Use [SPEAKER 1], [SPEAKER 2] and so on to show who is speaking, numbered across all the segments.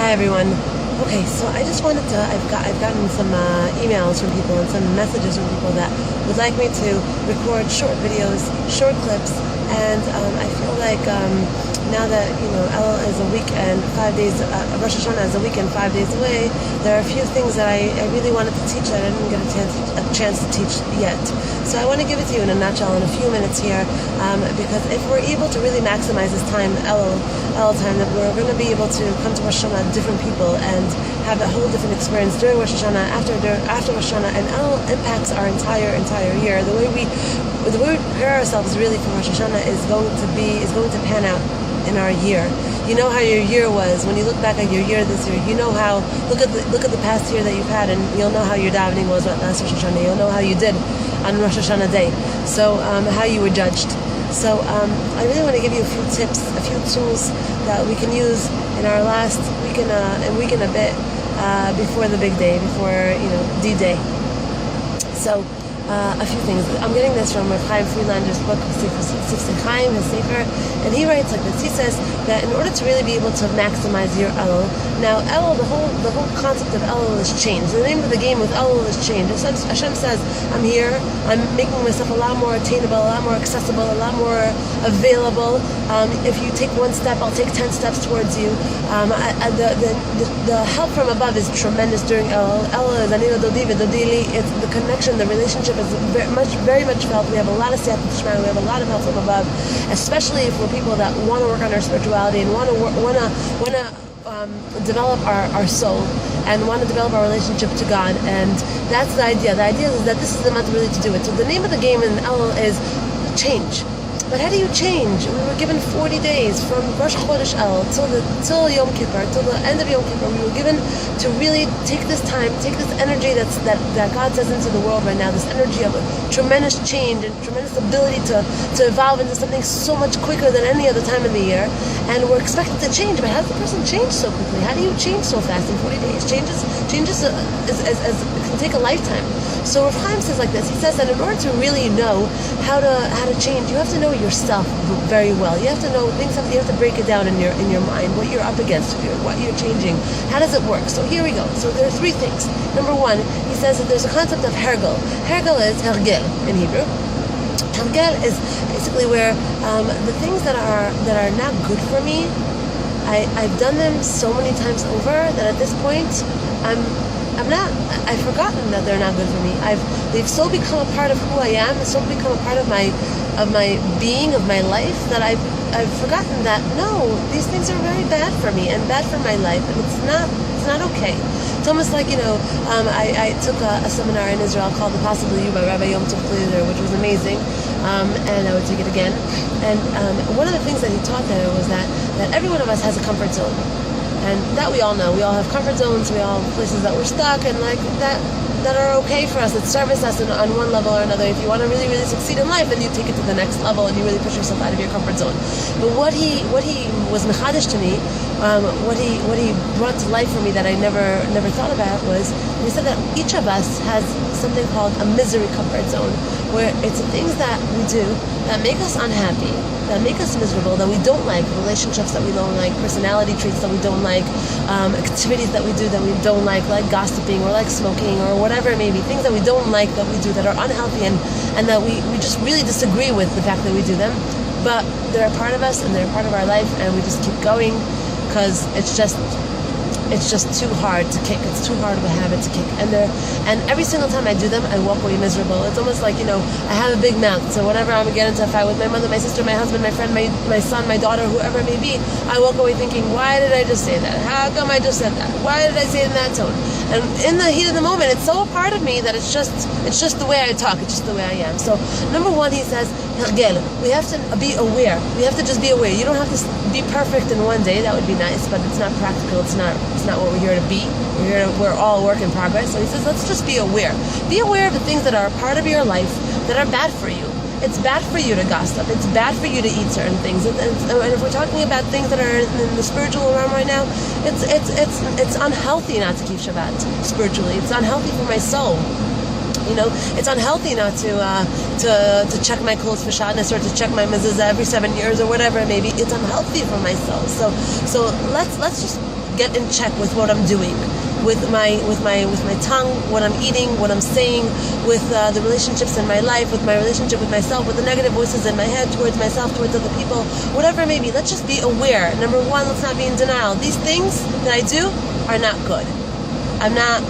[SPEAKER 1] Hi everyone. Okay, so I just wanted to, I've gotten some emails from people and some messages from people that would like me to record short videos, short clips, and I feel like now that, Elul is a week and 5 days, Rosh Hashana is a week and 5 days away, there are a few things that I really wanted to teach that I didn't get a chance to teach yet. So I want to give it to you in a nutshell in a few minutes here, because if we're able to really maximize this time, Elul time, that we're going to be able to come to Rosh Hashana different people and have a whole different experience during Rosh Hashana, after Rosh Hashana, and Elul impacts our entire year. The way we prepare ourselves really for Rosh Hashana is going to pan out in our year. You know how your year was when you look back at your year this year. You know how look at the past year that you've had, and you'll know how your davening was last Rosh Hashana. You'll know how you did on Rosh Hashana day. So how you were judged. So I really want to give you a few tips, a few tools that we can use in our last week and a bit before the big day, before D-Day. So a few things. I'm getting this from Rav Chaim Friedlander's book, Sifsei Chaim, his Sefer, and he writes like this. He says that in order to really be able to maximize your Elul, now Elul, the whole concept of Elul is changed. The name of the game with Elul is changed. Hashem says, I'm here, I'm making myself a lot more attainable, a lot more accessible, a lot more available. If you take one step, I'll take 10 steps towards you. The help from above is tremendous during Elul. Elul is Anino Dodi Dodili. It's the connection, the relationship is very much felt. We have a lot of siyata d'shmaya, we have a lot of help from above, especially if we're people that want to work on our spirituality and want to develop our soul and want to develop our relationship to God. And that's the idea. The idea is that this is the month really to do it. So the name of the game in Elul is change. But how do you change? We were given 40 days from Rosh Chodesh El till Yom Kippur, till the end of Yom Kippur. We were given to really take this time, take this energy that God says into the world right now, this energy of a tremendous change and tremendous ability to evolve into something so much quicker than any other time of the year. And we're expected to change, but how does the person change so quickly? How do you change so fast in 40 days? Changes it can take a lifetime. So Rav Chaim says like this. He says that in order to really know how to change, you have to know yourself very well. You have to know things. You have to break it down in your mind, what you're up against, what you're changing. How does it work? So here we go. So there are three things. Number one, he says that there's a concept of hergel. Hergel is hergel in Hebrew. Hergel is basically where the things that are not good for me, I've done them so many times over that at this point I've forgotten that they're not good for me. They've so become a part of who I am, so become a part of my being, of my life, that I've forgotten that no, these things are very bad for me and bad for my life, and it's not okay. It's almost like I took a seminar in Israel called The Possible You by Rabbi Yom Tov Klider, which was amazing, and I would take it again. And one of the things that he taught there was that every one of us has a comfort zone. And that we all know. We all have comfort zones, we all have places that we're stuck and like that are okay for us, that service us on one level or another. If you want to really, really succeed in life, then you take it to the next level and you really push yourself out of your comfort zone. But what he was mechadish to me, what he brought to life for me that I never thought about was, he said that each of us has something called a misery comfort zone, where it's the things that we do that make us unhappy, that make us miserable, that we don't like, relationships that we don't like, personality traits that we don't like, activities that we do that we don't like gossiping or like smoking or whatever it may be, things that we don't like that we do that are unhealthy and that we just really disagree with the fact that we do them, but they're a part of us and they're a part of our life, and we just keep going because it's just too hard to kick. It's too hard of a habit to kick. And every single time I do them, I walk away miserable. It's almost like, I have a big mouth. So whenever I'm getting into a fight with my mother, my sister, my husband, my friend, my son, my daughter, whoever it may be, I walk away thinking, why did I just say that? How come I just said that? Why did I say it in that tone? And in the heat of the moment, it's so a part of me that it's just the way I talk. It's just the way I am. So number one, he says, hergel. We have to be aware. We have to just be aware. You don't have to be perfect in one day. That would be nice, but it's not practical. It's not what we're here to be. We're all a work in progress. So he says, let's just be aware. Be aware of the things that are a part of your life that are bad for you. It's bad for you to gossip. It's bad for you to eat certain things. And if we're talking about things that are in the spiritual realm right now, it's unhealthy not to keep Shabbat spiritually. It's unhealthy for my soul. It's unhealthy not to check my clothes for shadness or to check my mezuzah every 7 years or whatever it may be. It's unhealthy for my soul. So let's just get in check with what I'm doing, with my tongue, what I'm eating, what I'm saying, with the relationships in my life, with my relationship with myself, with the negative voices in my head towards myself, towards other people, whatever it may be. Let's just be aware. Number one, let's not be in denial. These things that I do are not good.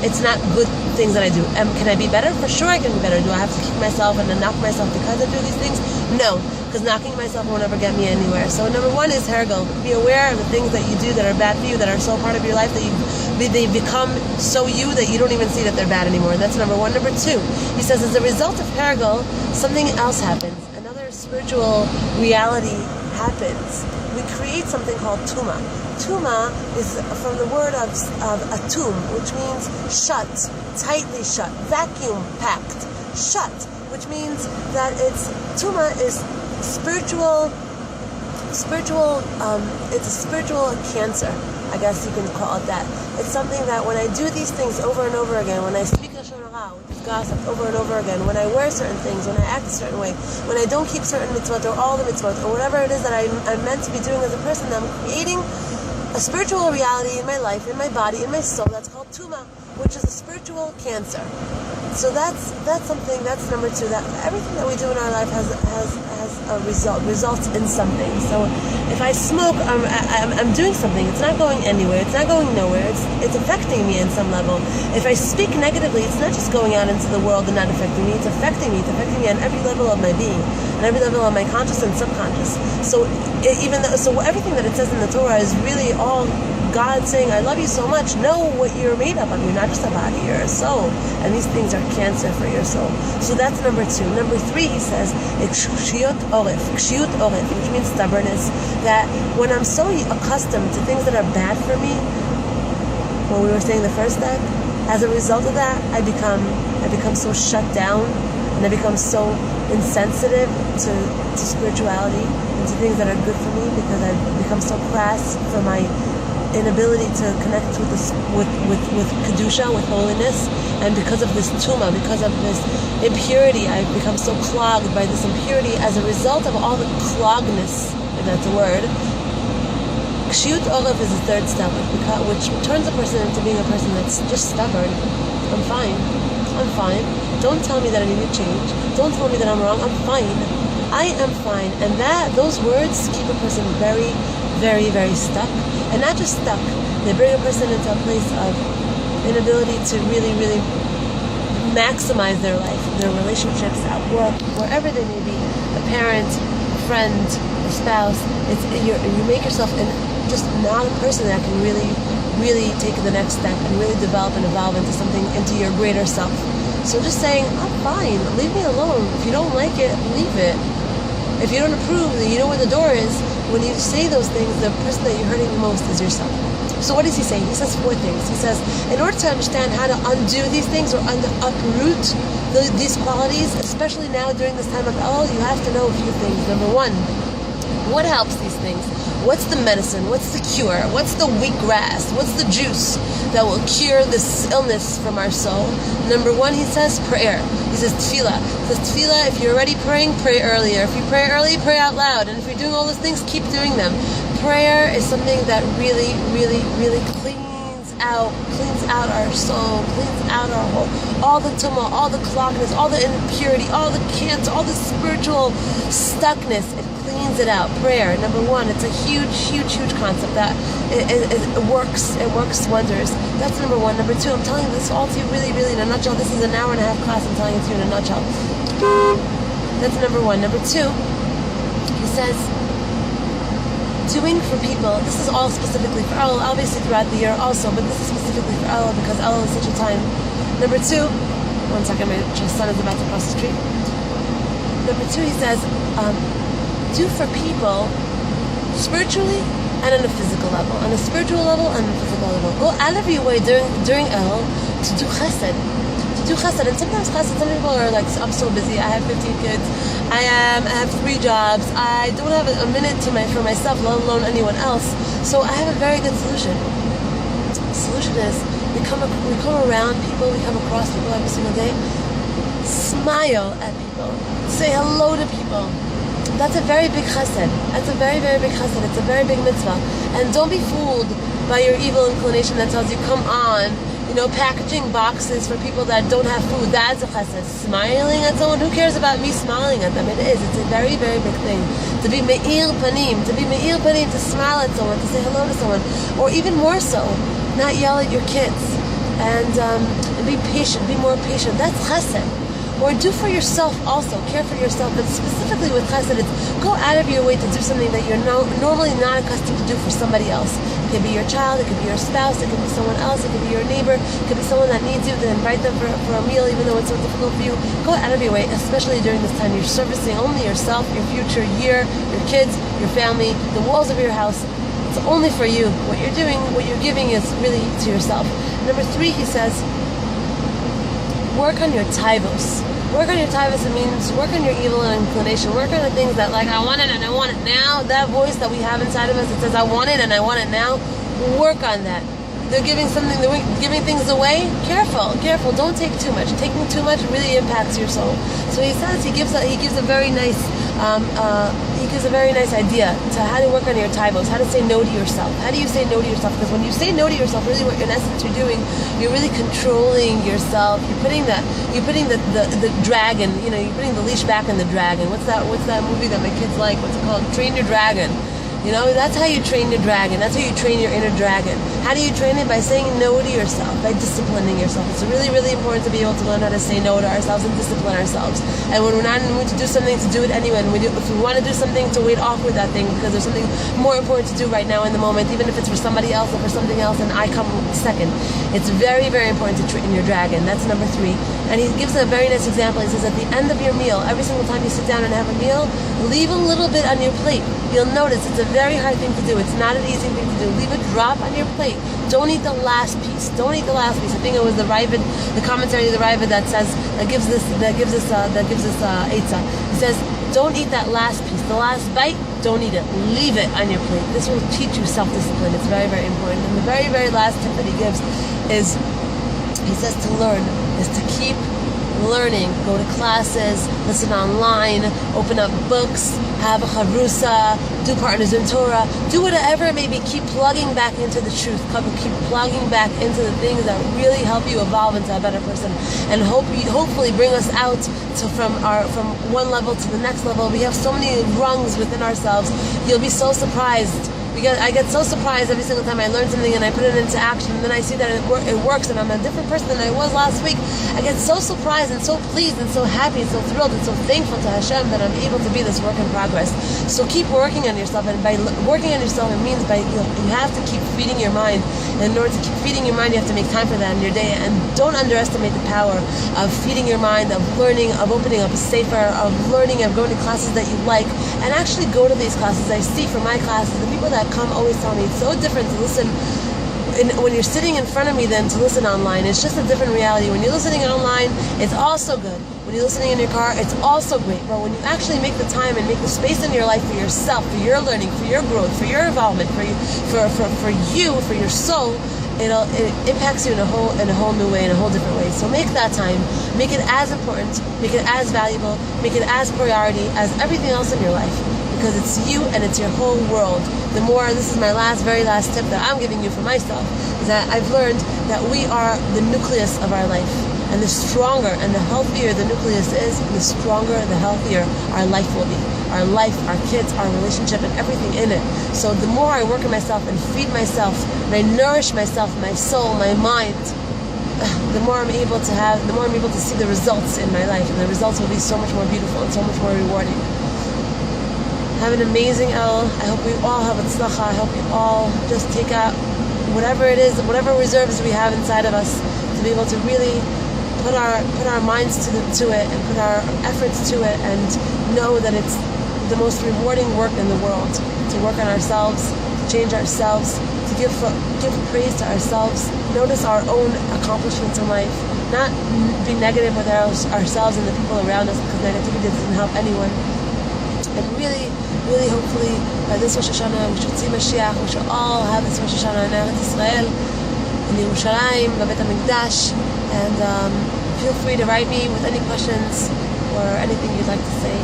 [SPEAKER 1] It's not good things that I do. Can I be better? For sure I can be better. Do I have to kick myself and then knock myself because I do these things? No, because knocking myself won't ever get me anywhere. So number one is hergel. Be aware of the things that you do that are bad for you, that are so part of your life that they become so you that you don't even see that they're bad anymore. That's number one. Number two, he says, as a result of hergel, something else happens. Another spiritual reality happens. We create something called tuma. Tuma is from the word of atum, which means shut, tightly shut, vacuum packed, shut, which means that tuma is spiritual, it's a spiritual cancer, I guess you can call it that. It's something that when I do these things over and over again, when I speak Lashon Hara, which is gossip, over and over again, when I wear certain things, when I act a certain way, when I don't keep certain mitzvot or all the mitzvot or whatever it is that I'm meant to be doing as a person, I'm creating a spiritual reality in my life, in my body, in my soul. That's called tuma, which is a spiritual cancer. So that's something. That's number two. That everything that we do in our life has a results in something. So if I smoke, I'm doing something. It's not going anywhere. It's not going nowhere. It's affecting me in some level. If I speak negatively, it's not just going out into the world and not affecting me. It's affecting me. It's affecting me on every level of my being, on every level of my conscious and subconscious. So everything that it says in the Torah is really all God saying, I love you so much. Know what you're made up of. You're not just a body, you're a soul. And these things are cancer for your soul. So that's number two. Number three, he says, kshiyut oref, which means stubbornness. That when I'm so accustomed to things that are bad for me, when we were saying the first step, as a result of that, I become so shut down, and I become so insensitive to spirituality and to things that are good for me, because I've become so crass for my inability to connect with kedusha, with holiness, and because of this tuma, because of this impurity, I've become so clogged by this impurity. As a result of all the cloggedness, if that's a word, kshiyut oref is the third step, which turns a person into being a person that's just stubborn. I'm fine. Don't tell me that I need to change. Don't tell me that I'm wrong. I'm fine. I am fine. And those words keep a person very, very, very stuck. And not just stuck, they bring a person into a place of inability to really, really maximize their life, their relationships at work, wherever they may be, a parent, a friend, a spouse. You make yourself just not a person that can really, really take the next step and really develop and evolve into something, into your greater self. So just saying, I'm fine, leave me alone. If you don't like it, leave it. If you don't approve, then you know where the door is. When you say those things, the person that you're hurting the most is yourself. So what is he saying? He says four things. He says, in order to understand how to undo these things or uproot these qualities, especially now during this time of Elul, you have to know a few things. Number one, what helps these things? What's the medicine? What's the cure? What's the wheatgrass? What's the juice that will cure this illness from our soul? Number one, he says prayer. He says tefillah. He says tefillah, if you're already praying, pray earlier. If you pray early, pray out loud. And if you're doing all those things, keep doing them. Prayer is something that really, really, really cleans out our soul, cleans out our whole, all the tumah, all the cloggedness, all the impurity, all the cancer, all the spiritual stuckness. It cleans it out. Prayer, number one, it's a huge, huge, huge concept that it works wonders. That's number one. Number two, I'm telling you this all to you really, really in a nutshell. This is an hour and a half class. I'm telling it to you in a nutshell. That's number one. Number two, he says, doing for people, this is all specifically for Elul, obviously throughout the year also, but this is specifically for Elul because Elul is such a time. Number two, one second, my son is about to cross the street. Number two, he says, do for people spiritually and on a physical level. On a spiritual level and on a physical level. Go out of your way during Elul to do chesed. And sometimes chesed, some people are like, I'm so busy, I have 15 kids, I have 3 jobs, I don't have a minute for myself, let alone anyone else. So I have a very good solution. The solution is we come around people, we come across people every single day, smile at people, say hello to people. That's a very big chesed. That's a very, very big chesed. It's a very big mitzvah. And don't be fooled by your evil inclination that tells you, come on, packaging boxes for people that don't have food, that's a chesed. Smiling at someone, who cares about me smiling at them? It's a very, very big thing. To be me'ir panim, to smile at someone, to say hello to someone, or even more so, not yell at your kids, and be patient, be more patient. That's chesed. Or do for yourself also, care for yourself, but specifically with chesed, it's go out of your way to do something that you're normally not accustomed to do for somebody else. It could be your child, it could be your spouse, it could be someone else, it could be your neighbor, it could be someone that needs you, to invite them for a meal even though it's so difficult for you. Go out of your way, especially during this time. You're servicing only yourself, your future year, your kids, your family, the walls of your house. It's only for you. What you're doing, what you're giving is really to yourself. Number 3, he says, work on your taivos. Work on your taivos, it means work on your evil inclination. Work on the things that, like, I want it and I want it now. That voice that we have inside of us that says, I want it and I want it now. Work on that. They're giving things away. Careful. Don't take too much. Taking too much really impacts your soul. So he says he gives a very nice idea to how to work on your taivos, how to say no to yourself. How do you say no to yourself? Because when you say no to yourself, really what in essence you're doing, you're really controlling yourself. You're putting the dragon, you're putting the leash back in the dragon. What's that movie that my kids like? What's it called? Train Your Dragon. That's how you train your dragon. That's how you train your inner dragon. How do you train it? By saying no to yourself, by disciplining yourself. It's really, really important to be able to learn how to say no to ourselves and discipline ourselves. And when we're not in the mood to do something, to do it anyway. And if we want to do something, to wait off with that thing because there's something more important to do right now in the moment, even if it's for somebody else or for something else, and I come second. It's very, very important to train your dragon. That's number 3. And he gives a very nice example. He says at the end of your meal, every single time you sit down and have a meal, leave a little bit on your plate. You'll notice it's a very hard thing to do. It's not an easy thing to do. Leave a drop on your plate. Don't eat the last piece. I think it was the commentary of the Ravid that says that gives this eitzah. He says, don't eat that last piece. The last bite, don't eat it. Leave it on your plate. This will teach you self-discipline. It's very, very important. And the very, very last tip that he gives is, he says to learn, is to keep learning. Go to classes, listen online, open up books, have a chavrusa, do partners in Torah, do whatever it may be. Keep plugging back into the truth. Keep plugging back into the things that really help you evolve into a better person, and hopefully bring us out from one level to the next level. We have so many rungs within ourselves. You'll be so surprised. Because I get so surprised every single time I learn something and I put it into action, and then I see that it works and I'm a different person than I was last week. I get so surprised and so pleased and so happy and so thrilled and so thankful to Hashem that I'm able to be this work in progress. So keep working on yourself, and by working on yourself, it means you have to keep feeding your mind. And in order to keep feeding your mind, you have to make time for that in your day. And don't underestimate the power of feeding your mind, of learning, of opening up a sefer, of learning, of going to classes that you like, and actually go to these classes. I see from my classes, the people that come always tell me it's so different to listen when you're sitting in front of me than to listen online. It's just a different reality. When you're listening online, it's also good. When you're listening in your car, it's also great. But when you actually make the time and make the space in your life for yourself, for your learning, for your growth, for your involvement, for your soul, it impacts you in a whole new way, in a whole different way. So make that time, make it as important, make it as valuable, make it as priority as everything else in your life. Because it's you and it's your whole world. This is my very last tip that I'm giving you for myself, is that I've learned that we are the nucleus of our life. And the stronger and the healthier the nucleus is, the stronger, the healthier our life will be. Our life, our kids, our relationship, and everything in it. So the more I work on myself and feed myself, and I nourish myself, my soul, my mind, the more I'm able to see the results in my life. And the results will be so much more beautiful and so much more rewarding. Have an amazing El. I hope we all have tzlacha. I hope we all just take out whatever it is, whatever reserves we have inside of us, to be able to really put our minds to it and put our efforts to it, and know that it's the most rewarding work in the world, to work on ourselves, to change ourselves, to give praise to ourselves, notice our own accomplishments in life, not be negative with ourselves and the people around us, because negativity doesn't help anyone. And really, really hopefully by this Rosh Hashana we should see Mashiach. We should all have this Rosh Hashana in Eretz Israel, in Yerushalayim, Beit HaMikdash. And feel free to write me with any questions or anything you'd like to say.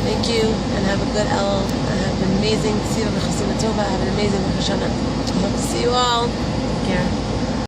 [SPEAKER 1] Thank you, and have a good El. Have an amazing Siva V'Chasina Tova. Have an amazing Hashana. I hope to see you all.